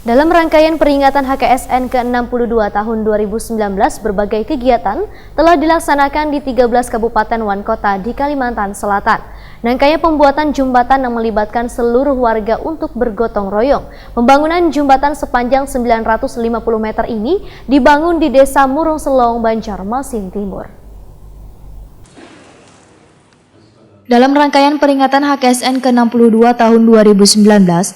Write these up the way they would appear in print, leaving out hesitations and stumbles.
Dalam rangkaian peringatan HKSN ke-62 tahun 2019, berbagai kegiatan telah dilaksanakan di 13 kabupaten dan kota di Kalimantan Selatan. Rangkaian pembuatan jembatan yang melibatkan seluruh warga untuk bergotong royong. Pembangunan jembatan sepanjang 950 meter ini dibangun di Desa Murung Selong, Banjarmasin Timur. Dalam rangkaian peringatan HKSN ke-62 tahun 2019,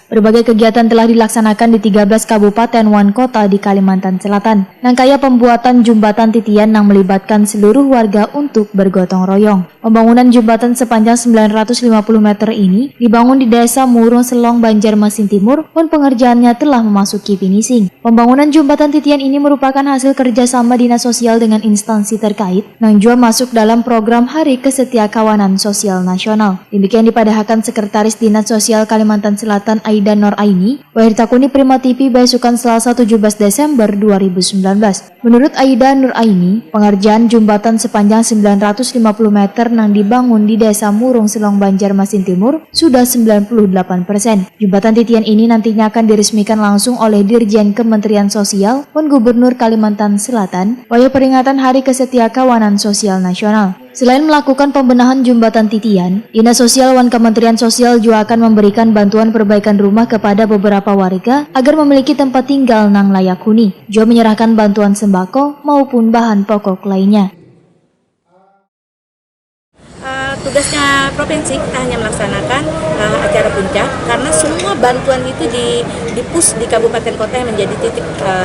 berbagai kegiatan telah dilaksanakan di 13 kabupaten dan kota di Kalimantan Selatan. Rangkaian pembuatan jembatan titian yang melibatkan seluruh warga untuk bergotong royong. Pembangunan jembatan sepanjang 950 meter ini dibangun di Desa Murung Selong, Banjarmasin Timur, dan pengerjaannya telah memasuki finishing. Pembangunan jembatan titian ini merupakan hasil kerjasama Dinas Sosial dengan instansi terkait yang juga masuk dalam program Hari Kesetiakawanan Sosial Nasional. Demikian dipadahkan Sekretaris Dinas Sosial Kalimantan Selatan Aida Nur Aini, Wahirtakuni Prima TV Besukan Selasa 17 Desember 2019. Menurut Aida Nur Aini, pengerjaan jembatan sepanjang 950 meter yang dibangun di Desa Murung Selong, Banjarmasin Timur sudah 98%. Jembatan titian ini nantinya akan diresmikan langsung oleh Dirjen Kementerian Sosial dan Gubernur Kalimantan Selatan pada peringatan Hari Kesetiakawanan Sosial Nasional. Selain melakukan pembenahan jembatan titian, Dinas Sosial dan Kementerian Sosial juga akan memberikan bantuan perbaikan rumah kepada beberapa warga agar memiliki tempat tinggal yang layak huni, juga menyerahkan bantuan sembako maupun bahan pokok lainnya. Tugasnya provinsi kita hanya melaksanakan acara puncak karena semua bantuan itu di-push di kabupaten kota yang menjadi titik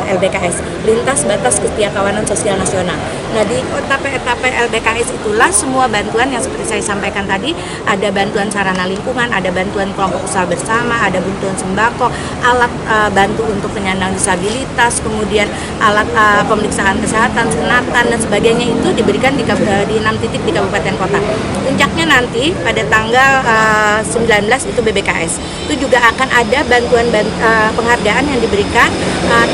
LBKS, lintas batas kesetiakawanan sosial nasional. Nah, di etape-etape LBKS itulah semua bantuan yang seperti saya sampaikan tadi, ada bantuan sarana lingkungan, ada bantuan kelompok usaha bersama, ada bantuan sembako, alat bantu untuk penyandang disabilitas, kemudian alat pemeriksaan kesehatan, sunatan dan sebagainya itu diberikan di 6 titik di kabupaten kota. Puncaknya nanti pada tanggal 19 itu BBKS. Itu juga akan ada bantuan penghargaan yang diberikan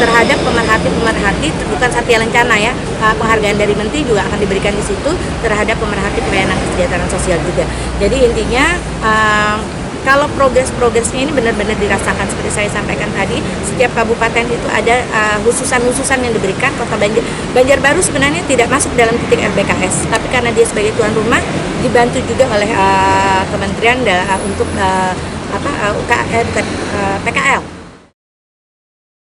terhadap pemerhati, bukan Satya Lencana ya, penghargaan dari Menteri juga akan diberikan di situ terhadap pemerhati pelayanan kesejahteraan sosial juga. Jadi intinya kalau progresnya ini benar-benar dirasakan seperti saya sampaikan tadi, setiap kabupaten itu ada khususan-khususan yang diberikan. Kota Banjarbaru sebenarnya tidak masuk dalam titik RBKS, tapi karena dia sebagai tuan rumah dibantu juga oleh kementerian untuk PKL.